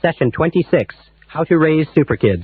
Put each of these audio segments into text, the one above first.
Session 26, How to Raise Super Kids.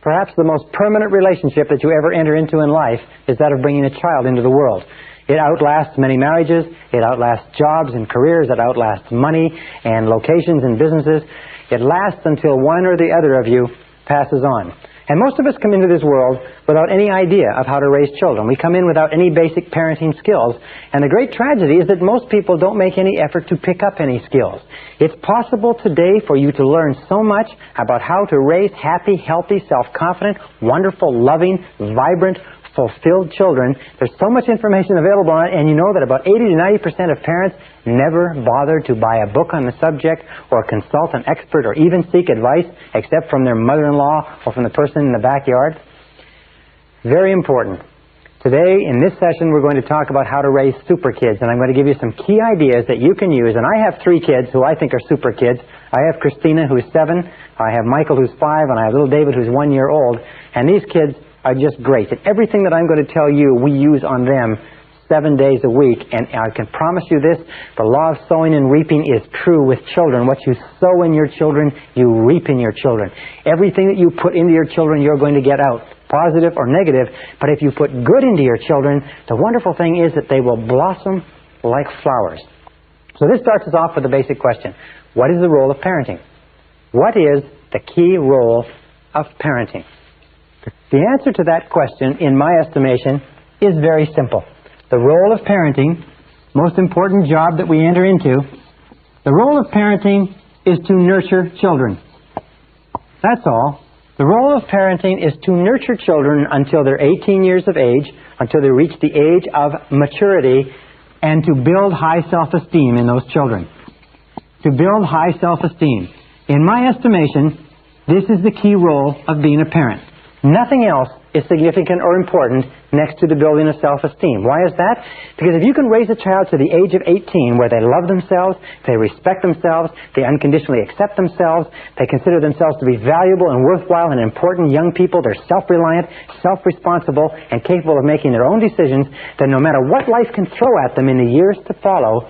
Perhaps the most permanent relationship that you ever enter into in life is that of bringing a child into the world. It outlasts many marriages, it outlasts jobs and careers, it outlasts money and locations and businesses. It lasts until one or the other of you passes on. And most of us come into this world without any idea of how to raise children. We come in without any basic parenting skills. And the great tragedy is that most people don't make any effort to pick up any skills. It's possible today for you to learn so much about how to raise happy, healthy, self-confident, wonderful, loving, vibrant, fulfilled children. There's so much information available on it, and you know that about 80 to 90% of parents never bother to buy a book on the subject or consult an expert or even seek advice except from their mother-in-law or from the person in the backyard. Very important. Today, in this session, we're going to talk about how to raise super kids, and I'm going to give you some key ideas that you can use. And I have 3 kids who I think are super kids. I have Christina, who's 7, I have Michael, who's 5, and I have little David, who's 1 year old. And these kids are just great. And everything that I'm going to tell you, we use on them 7 days a week. And I can promise you this, the law of sowing and reaping is true with children. What you sow in your children, you reap in your children. Everything that you put into your children, you're going to get out, positive or negative. But if you put good into your children, the wonderful thing is that they will blossom like flowers. So this starts us off with a basic question. What is the role of parenting? What is the key role of parenting? The answer to that question, in my estimation, is very simple. The role of parenting, most important job that we enter into, the role of parenting is to nurture children. That's all. The role of parenting is to nurture children until they're 18 years of age, until they reach the age of maturity, and to build high self-esteem in those children. To build high self-esteem. In my estimation, this is the key role of being a parent. Nothing else is significant or important next to the building of self-esteem. Why is that? Because if you can raise a child to the age of 18 where they love themselves, they respect themselves, they unconditionally accept themselves, they consider themselves to be valuable and worthwhile and important young people, they're self-reliant, self-responsible, and capable of making their own decisions, then no matter what life can throw at them in the years to follow,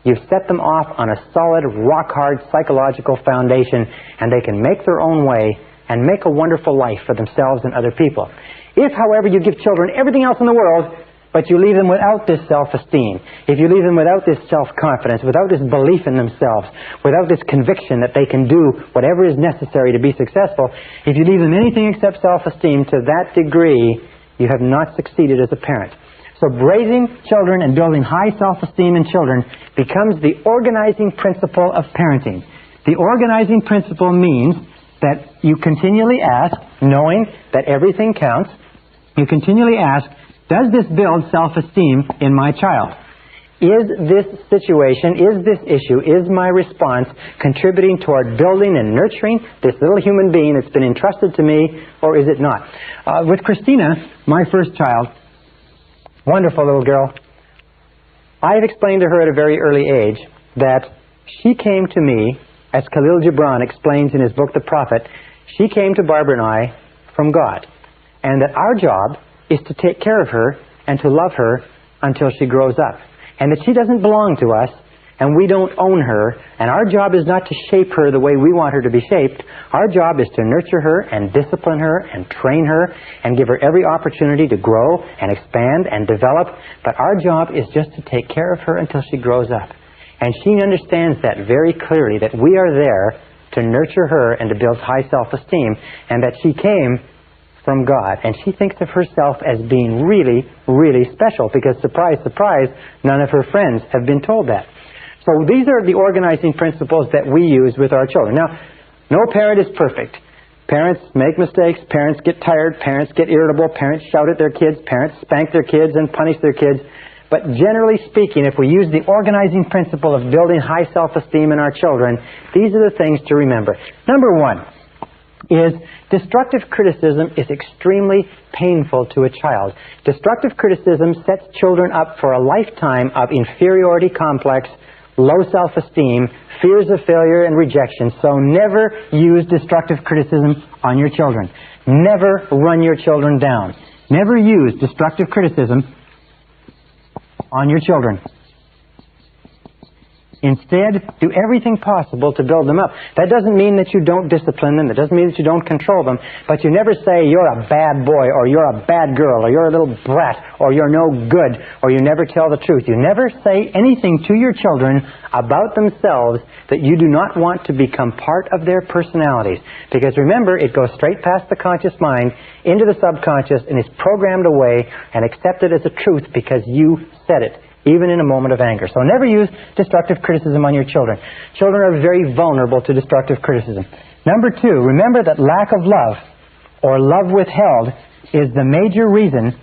you've set them off on a solid, rock-hard psychological foundation, and they can make their own way and make a wonderful life for themselves and other people. If, however, you give children everything else in the world, but you leave them without this self-esteem, if you leave them without this self-confidence, without this belief in themselves, without this conviction that they can do whatever is necessary to be successful, if you leave them anything except self-esteem, to that degree, you have not succeeded as a parent. So raising children and building high self-esteem in children becomes the organizing principle of parenting. The organizing principle means that you continually ask, knowing that everything counts, you continually ask, does this build self-esteem in my child? Is this situation, is this issue, is my response contributing toward building and nurturing this little human being that's been entrusted to me, or is it not? With Christina, my first child, wonderful little girl, I've explained to her at a very early age that she came to me, as Khalil Gibran explains in his book, The Prophet, she came to Barbara and I from God. And that our job is to take care of her and to love her until she grows up. And that she doesn't belong to us, and we don't own her, and our job is not to shape her the way we want her to be shaped. Our job is to nurture her and discipline her and train her and give her every opportunity to grow and expand and develop. But our job is just to take care of her until she grows up. And she understands that very clearly, that we are there to nurture her and to build high self-esteem, and that she came from God. And she thinks of herself as being really, really special, because surprise, surprise, none of her friends have been told that. So these are the organizing principles that we use with our children. Now, no parent is perfect. Parents make mistakes, parents get tired, parents get irritable, parents shout at their kids, parents spank their kids and punish their kids. But generally speaking, if we use the organizing principle of building high self-esteem in our children, these are the things to remember. Number 1 is destructive criticism is extremely painful to a child. Destructive criticism sets children up for a lifetime of inferiority complex, low self-esteem, fears of failure and rejection. So never use destructive criticism on your children. Never run your children down. Never use destructive criticism on your children. Instead, do everything possible to build them up. That doesn't mean that you don't discipline them. That doesn't mean that you don't control them. But you never say, you're a bad boy, or you're a bad girl, or you're a little brat, or you're no good, or you never tell the truth. You never say anything to your children about themselves that you do not want to become part of their personalities. Because remember, it goes straight past the conscious mind into the subconscious and is programmed away and accepted as a truth because you said it, even in a moment of anger. So never use destructive criticism on your children. Children are very vulnerable to destructive criticism. Number 2, remember that lack of love, or love withheld, is the major reason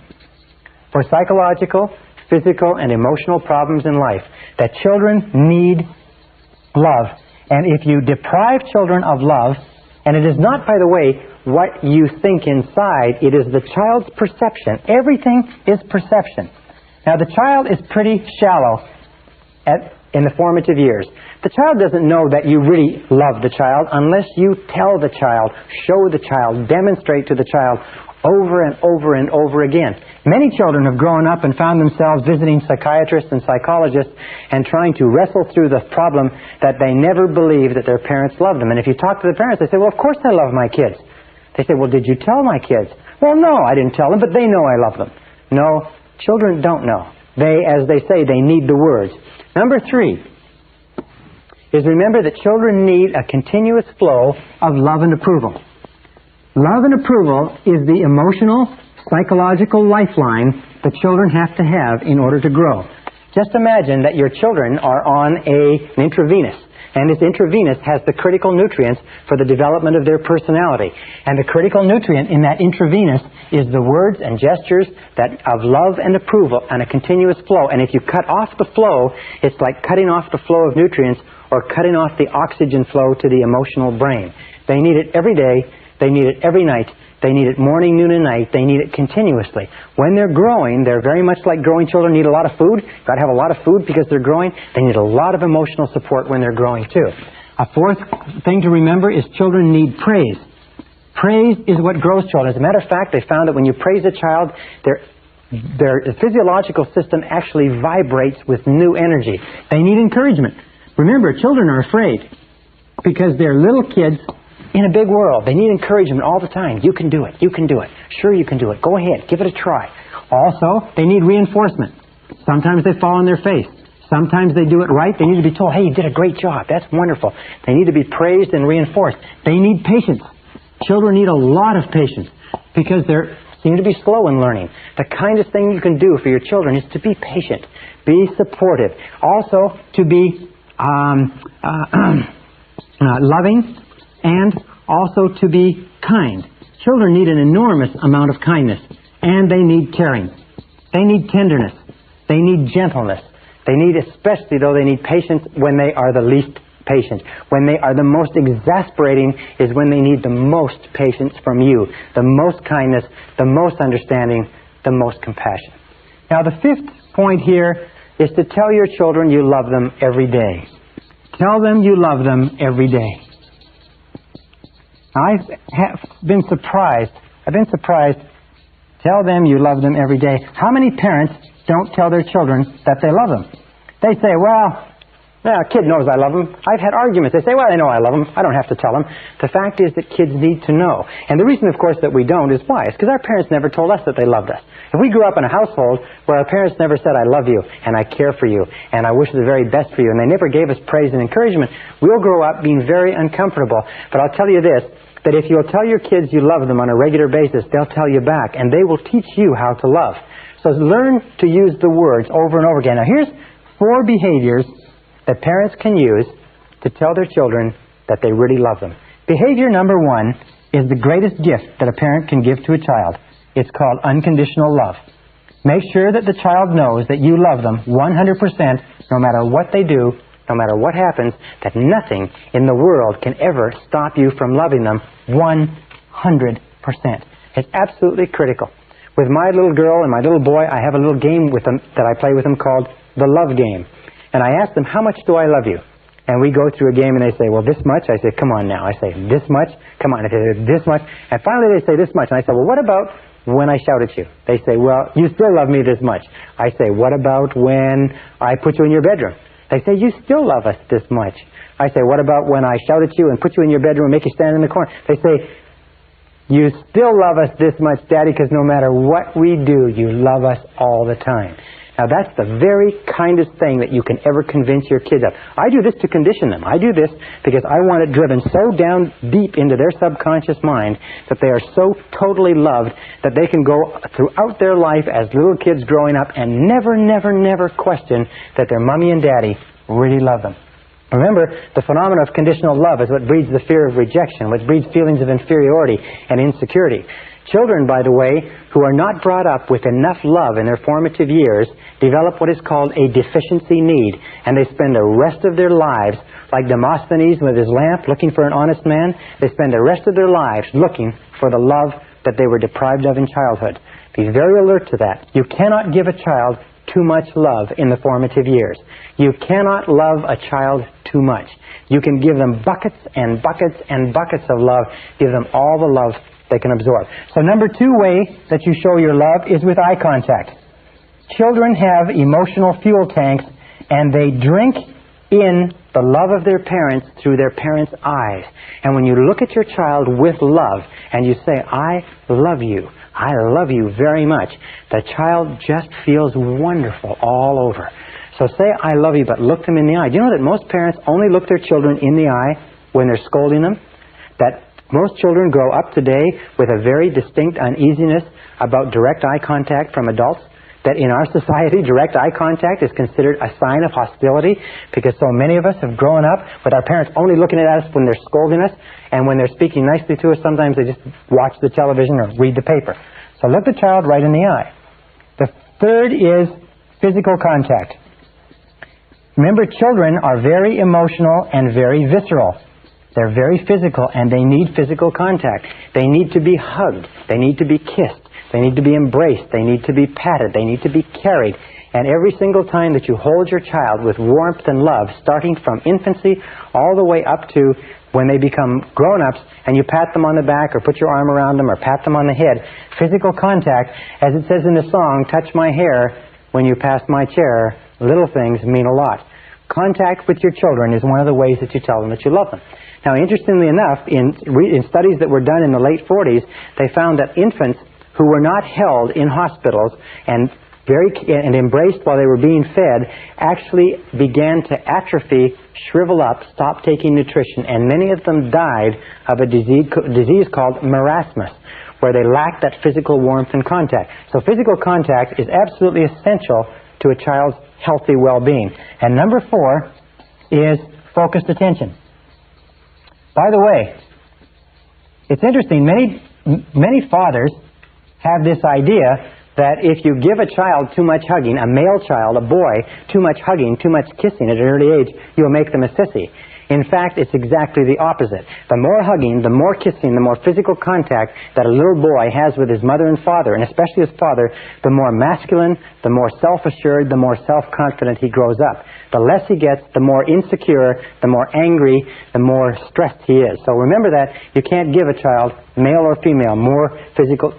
for psychological, physical, and emotional problems in life. That children need love. And if you deprive children of love, and it is not, by the way, what you think inside, it is the child's perception. Everything is perception. Now, the child is pretty shallow in the formative years. The child doesn't know that you really love the child unless you tell the child, show the child, demonstrate to the child over and over and over again. Many children have grown up and found themselves visiting psychiatrists and psychologists and trying to wrestle through the problem that they never believed that their parents loved them. And if you talk to the parents, they say, well, of course I love my kids. They say, well, did you tell my kids? Well, no, I didn't tell them, but they know I love them. No. Children don't know. They, as they say, they need the words. Number 3 is remember that children need a continuous flow of love and approval. Love and approval is the emotional, psychological lifeline that children have to have in order to grow. Just imagine that your children are on an intravenous. And this intravenous has the critical nutrients for the development of their personality. And the critical nutrient in that intravenous is the words and gestures of love and approval and a continuous flow. And if you cut off the flow, it's like cutting off the flow of nutrients or cutting off the oxygen flow to the emotional brain. They need it every day. They need it every night. They need it morning, noon, and night. They need it continuously. When they're growing, they're very much like growing children need a lot of food. Got to have a lot of food because they're growing. They need a lot of emotional support when they're growing too. A 4th thing to remember is children need praise. Praise is what grows children. As a matter of fact, they found that when you praise a child, their physiological system actually vibrates with new energy. They need encouragement. Remember, children are afraid because they're little kids in a big world. They need encouragement all the time. You can do it. You can do it. Sure, you can do it. Go ahead. Give it a try. Also, they need reinforcement. Sometimes they fall on their face. Sometimes they do it right. They need to be told, hey, you did a great job. That's wonderful. They need to be praised and reinforced. They need patience. Children need a lot of patience because they seem to be slow in learning. The kindest thing you can do for your children is to be patient. Be supportive. Also, to be loving, and also to be kind. Children need an enormous amount of kindness, and they need caring. They need tenderness. They need gentleness. They need, especially though, they need patience when they are the least patient. When they are the most exasperating is when they need the most patience from you, the most kindness, the most understanding, the most compassion. Now, the 5th point here is to tell your children you love them every day. Tell them you love them every day. I have been surprised. Tell them you love them every day. How many parents don't tell their children that they love them? They say, well, a kid knows I love them. I've had arguments. They say, well, they know I love them. I don't have to tell them. The fact is that kids need to know. And the reason, of course, that we don't is why? It's because our parents never told us that they loved us. If we grew up in a household where our parents never said, I love you, and I care for you, and I wish the very best for you, and they never gave us praise and encouragement, we'll grow up being very uncomfortable. But I'll tell you this, that if you'll tell your kids you love them on a regular basis, they'll tell you back, and they will teach you how to love. So learn to use the words over and over again. Now here's 4 behaviors that parents can use to tell their children that they really love them. Behavior number 1 is the greatest gift that a parent can give to a child. It's called unconditional love. Make sure that the child knows that you love them 100%, no matter what they do, no matter what happens, that nothing in the world can ever stop you from loving them 100%. It's absolutely critical. With my little girl and my little boy, I have a little game with them that I play with them called the love game. And I ask them, how much do I love you? And we go through a game and they say, well, this much? I say, come on now. I say, this much? Come on. I say, this much? And finally they say this much. And I say, well, what about when I shout at you? They say, well, you still love me this much. I say, what about when I put you in your bedroom? They say, you still love us this much. I say, what about when I shout at you and put you in your bedroom and make you stand in the corner? They say, you still love us this much, Daddy, because no matter what we do, you love us all the time. Now, that's the very kindest thing that you can ever convince your kids of. I do this to condition them. I do this because I want it driven so down deep into their subconscious mind that they are so totally loved that they can go throughout their life as little kids growing up and never, never, never question that their mommy and daddy really love them. Remember, the phenomenon of conditional love is what breeds the fear of rejection, what breeds feelings of inferiority and insecurity. Children, by the way, who are not brought up with enough love in their formative years develop what is called a deficiency need, and they spend the rest of their lives, like Demosthenes with his lamp, looking for an honest man. They spend the rest of their lives looking for the love that they were deprived of in childhood. Be very alert to that. You cannot give a child too much love in the formative years. You cannot love a child too much. You can give them buckets and buckets and buckets of love. Give them all the love they can absorb. So number 2 way that you show your love is with eye contact. Children have emotional fuel tanks, and they drink in the love of their parents through their parents' eyes. And when you look at your child with love and you say, I love you very much, the child just feels wonderful all over. So say, I love you, but look them in the eye. Do you know that most parents only look their children in the eye when they're scolding them? That most children grow up today with a very distinct uneasiness about direct eye contact from adults. That in our society, direct eye contact is considered a sign of hostility because so many of us have grown up with our parents only looking at us when they're scolding us, and when they're speaking nicely to us, sometimes they just watch the television or read the paper. So look the child right in the eye. The third is physical contact. Remember, children are very emotional and very visceral. They're very physical, and they need physical contact. They need to be hugged. They need to be kissed. They need to be embraced. They need to be patted. They need to be carried. And every single time that you hold your child with warmth and love, starting from infancy all the way up to when they become grown-ups, and you pat them on the back or put your arm around them or pat them on the head, physical contact, as it says in the song, touch my hair when you pass my chair, little things mean a lot. Contact with your children is one of the ways that you tell them that you love them. Now, interestingly enough, in studies that were done in the late 40s, they found that infants who were not held in hospitals and embraced while they were being fed actually began to atrophy, shrivel up, stop taking nutrition, and many of them died of a disease called marasmus, where they lacked that physical warmth and contact. So physical contact is absolutely essential to a child's healthy well-being. And number 4 is focused attention. By the way, it's interesting, many fathers have this idea that if you give a child too much hugging, a male child, a boy, too much hugging, too much kissing at an early age, you'll make them a sissy. In fact, it's exactly the opposite. The more hugging, the more kissing, the more physical contact that a little boy has with his mother and father, and especially his father, the more masculine, the more self-assured, the more self-confident he grows up. The less he gets, the more insecure, the more angry, the more stressed he is. So remember that you can't give a child, male or female,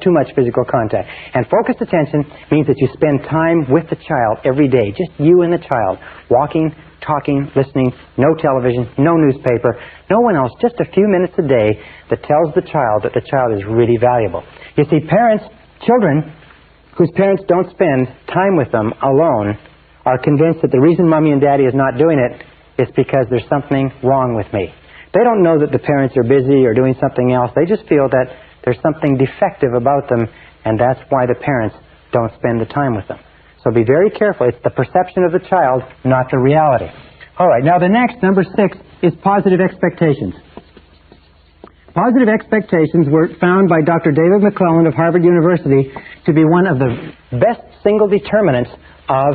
too much physical contact. And focused attention means that you spend time with the child every day, just you and the child, walking, talking, listening, no television, no newspaper, no one else, just a few minutes a day that tells the child that the child is really valuable. You see, children whose parents don't spend time with them alone are convinced that the reason mommy and daddy is not doing it is because there's something wrong with me. They don't know that the parents are busy or doing something else. They just feel that there's something defective about them, and that's why the parents don't spend the time with them. So be very careful. It's the perception of the child, not the reality. All right, now the next, number 6, is positive expectations. Positive expectations were found by Dr. David McClelland of Harvard University to be one of the best single determinants of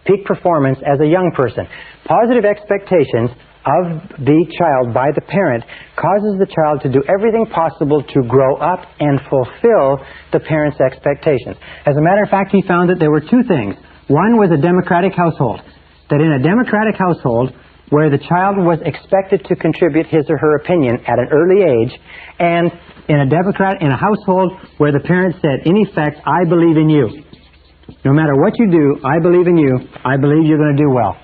peak performance as a young person. Positive expectations of the child by the parent causes the child to do everything possible to grow up and fulfill the parent's expectations. As a matter of fact, he found that there were 2 things. One was a democratic household. That in a democratic household where the child was expected to contribute his or her opinion at an early age, and in a household where the parent said, in effect, I believe in you. No matter what you do, I believe in you. I believe you're going to do well.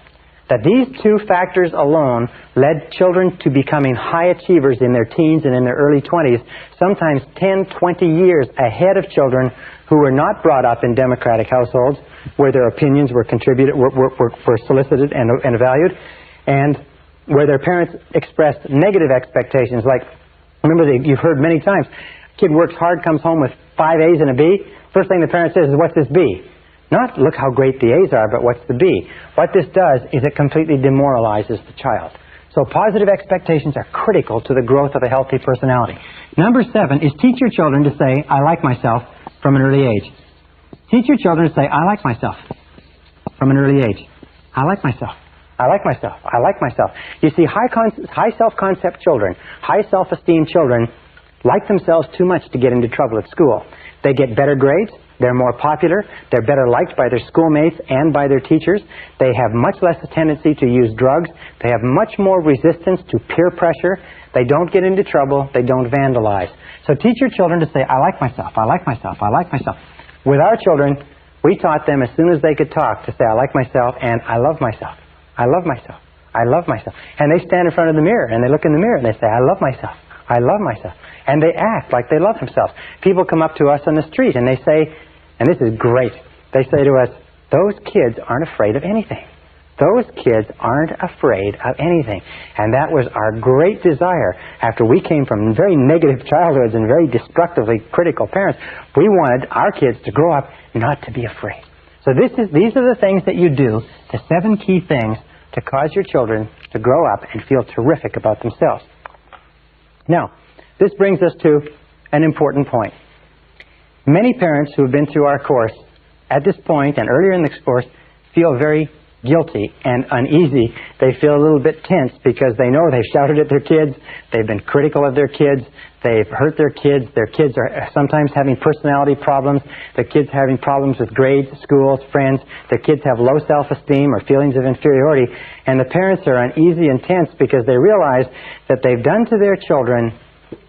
that these two factors alone led children to becoming high achievers in their teens and in their early 20s, sometimes 10, 20 years ahead of children who were not brought up in democratic households, where their opinions were solicited and valued, and where their parents expressed negative expectations. Like, remember, you've heard many times, kid works hard, comes home with 5 A's and a B. First thing the parent says is, what's this B? Not, look how great the A's are, but what's the B? What this does is it completely demoralizes the child. So positive expectations are critical to the growth of a healthy personality. Number 7 is teach your children to say, I like myself, from an early age. Teach your children to say, I like myself, from an early age. I like myself. I like myself. I like myself. You see, high self-concept children, high self-esteem children like themselves too much to get into trouble at school. They get better grades. They're more popular. They're better liked by their schoolmates and by their teachers. They have much less a tendency to use drugs. They have much more resistance to peer pressure. They don't get into trouble. They don't vandalize. So teach your children to say, I like myself. I like myself. I like myself. With our children, we taught them as soon as they could talk to say, I like myself and I love myself. I love myself. I love myself. And they stand in front of the mirror and they look in the mirror and they say, I love myself. I love myself. And they act like they love themselves. People come up to us on the street and they say, and this is great, they say to us, those kids aren't afraid of anything. Those kids aren't afraid of anything. And that was our great desire after we came from very negative childhoods and very destructively critical parents. We wanted our kids to grow up not to be afraid. So these are the things that you do, the 7 key things to cause your children to grow up and feel terrific about themselves. Now, this brings us to an important point. Many parents who have been through our course at this point and earlier in the course feel very guilty and uneasy. They feel a little bit tense because they know they've shouted at their kids, they've been critical of their kids, they've hurt their kids are sometimes having personality problems, their kids having problems with grades, schools, friends, their kids have low self-esteem or feelings of inferiority, and the parents are uneasy and tense because they realize that they've done to their children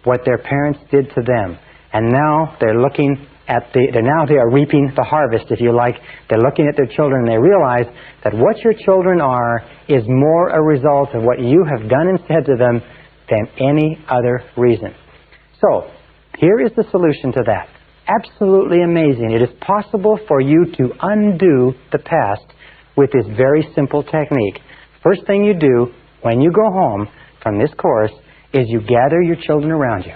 what their parents did to them. And now they're looking at now they are reaping the harvest, if you like. They're looking at their children and they realize that what your children are is more a result of what you have done and said to them than any other reason. So, here is the solution to that. Absolutely amazing. It is possible for you to undo the past with this very simple technique. First thing you do when you go home from this course is you gather your children around you.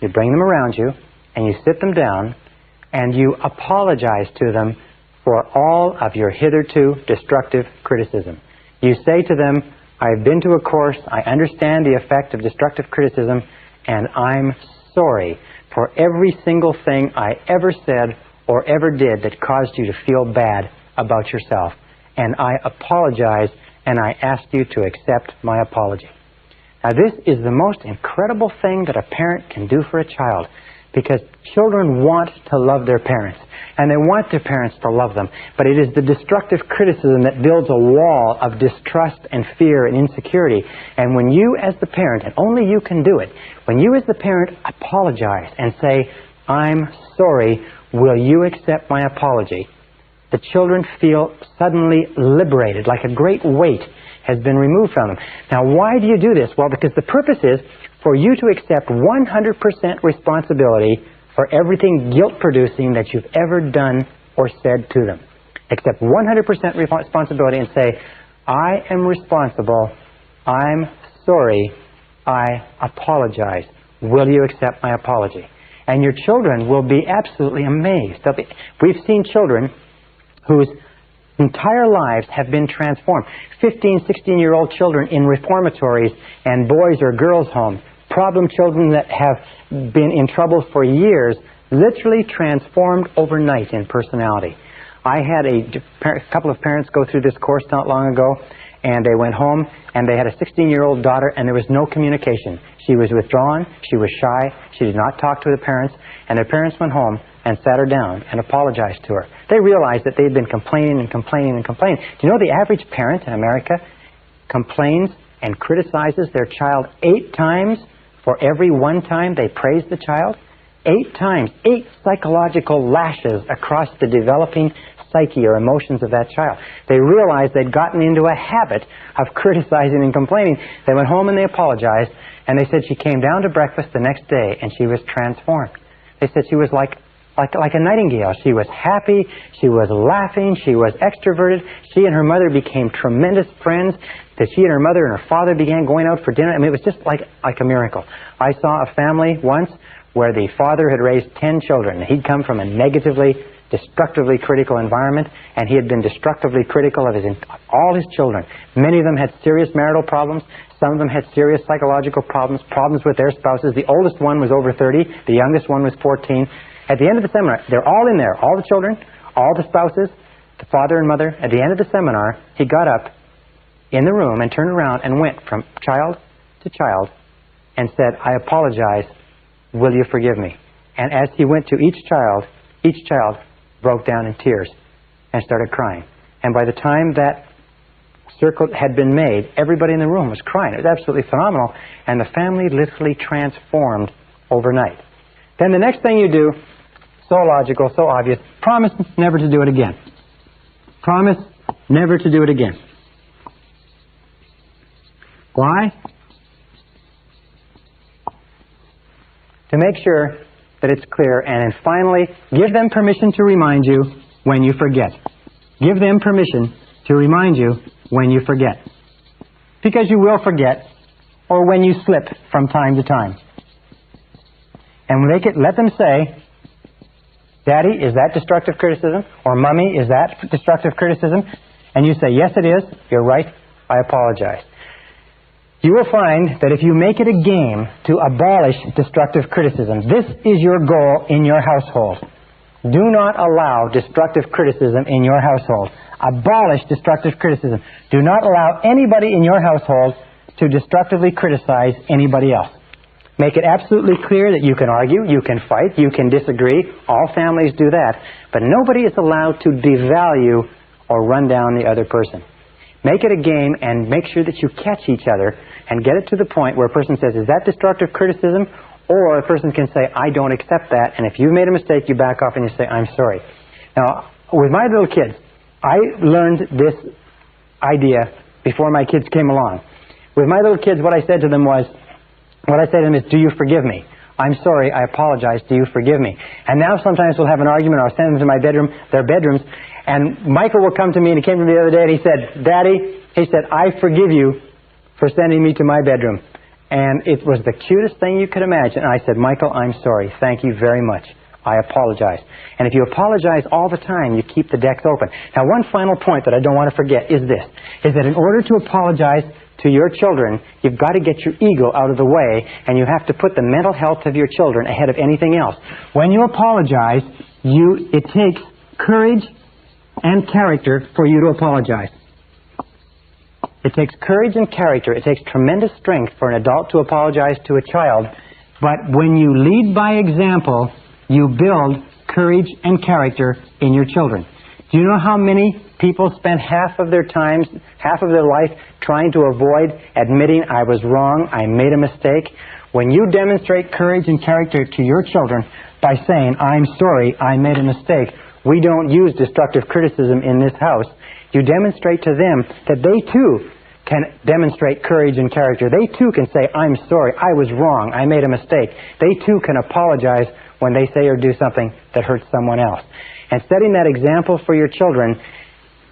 You bring them around you and you sit them down and you apologize to them for all of your hitherto destructive criticism. You say to them, I've been to a course, I understand the effect of destructive criticism, and I'm sorry for every single thing I ever said or ever did that caused you to feel bad about yourself. And I apologize, and I ask you to accept my apology. Now, this is the most incredible thing that a parent can do for a child, because children want to love their parents, and they want their parents to love them. But it is the destructive criticism that builds a wall of distrust and fear and insecurity. And when you as the parent, and only you can do it, when you as the parent apologize and say, I'm sorry, will you accept my apology? The children feel suddenly liberated, like a great weight has been removed from them. Now, why do you do this? Well, because the purpose is for you to accept 100% responsibility for everything guilt-producing that you've ever done or said to them. Accept 100% responsibility and say, I am responsible, I'm sorry, I apologize. Will you accept my apology? And your children will be absolutely amazed. We've seen children whose entire lives have been transformed. 15, 16-year-old children in reformatories and boys' or girls' homes. Problem children that have been in trouble for years, literally transformed overnight in personality. I had a couple of parents go through this course not long ago, and they went home, and they had a 16-year-old daughter, and there was no communication. She was withdrawn, she was shy, she did not talk to the parents, and their parents went home and sat her down and apologized to her. They realized that they'd been complaining and complaining and complaining. Do you know the average parent in America complains and criticizes their child 8 times for every 1 time they praise the child? 8 times, 8 psychological lashes across the developing psyche or emotions of that child. They realized they'd gotten into a habit of criticizing and complaining. They went home and they apologized, and they said she came down to breakfast the next day and she was transformed. They said she was like a nightingale. She was happy, she was laughing, she was extroverted. She and her mother became tremendous friends. That she and her mother and her father began going out for dinner. I mean, it was just like a miracle. I saw a family once where the father had raised 10 children. He'd come from a negatively, destructively critical environment, and he had been destructively critical of all his children. Many of them had serious marital problems. Some of them had serious psychological problems, problems with their spouses. The oldest one was over 30. The youngest one was 14. At the end of the seminar, they're all in there, all the children, all the spouses, the father and mother. At the end of the seminar, he got up in the room and turned around and went from child to child and said, "I apologize. Will you forgive me?" And as he went to each child broke down in tears and started crying. And by the time that circle had been made, everybody in the room was crying. It was absolutely phenomenal. And the family literally transformed overnight. Then the next thing you do, so logical, so obvious, promise never to do it again. Promise never to do it again. Why? To make sure that it's clear. And then finally, give them permission to remind you when you forget. Give them permission to remind you when you forget. Because you will forget, or when you slip from time to time. And let them say, "Daddy, is that destructive criticism?" Or "Mommy, is that destructive criticism?" And you say, "Yes, it is. You're right. I apologize." You will find that if you make it a game to abolish destructive criticism, this is your goal in your household. Do not allow destructive criticism in your household. Abolish destructive criticism. Do not allow anybody in your household to destructively criticize anybody else. Make it absolutely clear that you can argue, you can fight, you can disagree. All families do that. But nobody is allowed to devalue or run down the other person. Make it a game and make sure that you catch each other and get it to the point where a person says, "Is that destructive criticism?" Or a person can say, "I don't accept that." And if you've made a mistake, you back off and you say, "I'm sorry." Now, with my little kids, I learned this idea before my kids came along. With my little kids, what I said to them is, "Do you forgive me? I'm sorry, I apologize, do you forgive me?" And now sometimes we'll have an argument, or I'll send them to my bedroom, their bedrooms, and Michael will come to me, and he came to me the other day, and he said, "Daddy," he said, "I forgive you for sending me to my bedroom." And it was the cutest thing you could imagine. And I said, "Michael, I'm sorry. Thank you very much. I apologize." And if you apologize all the time, you keep the decks open. Now, one final point that I don't want to forget is this, is that in order to apologize to your children, you've got to get your ego out of the way, and you have to put the mental health of your children ahead of anything else. When you apologize, it takes courage and character for you to apologize. It takes courage and character. It takes tremendous strength for an adult to apologize to a child. But when you lead by example, you build courage and character in your children. Do you know how many people spend half of their life trying to avoid admitting, "I was wrong, I made a mistake"? When you demonstrate courage and character to your children by saying, "I'm sorry, I made a mistake. We don't use destructive criticism in this house," you demonstrate to them that they too can demonstrate courage and character. They too can say, "I'm sorry, I was wrong, I made a mistake." They too can apologize when they say or do something that hurts someone else. And setting that example for your children,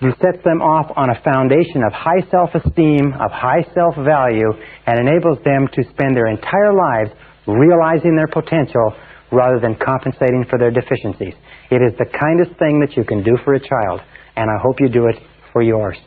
you set them off on a foundation of high self-esteem, of high self-value, and enables them to spend their entire lives realizing their potential rather than compensating for their deficiencies. It is the kindest thing that you can do for a child, and I hope you do it for yours.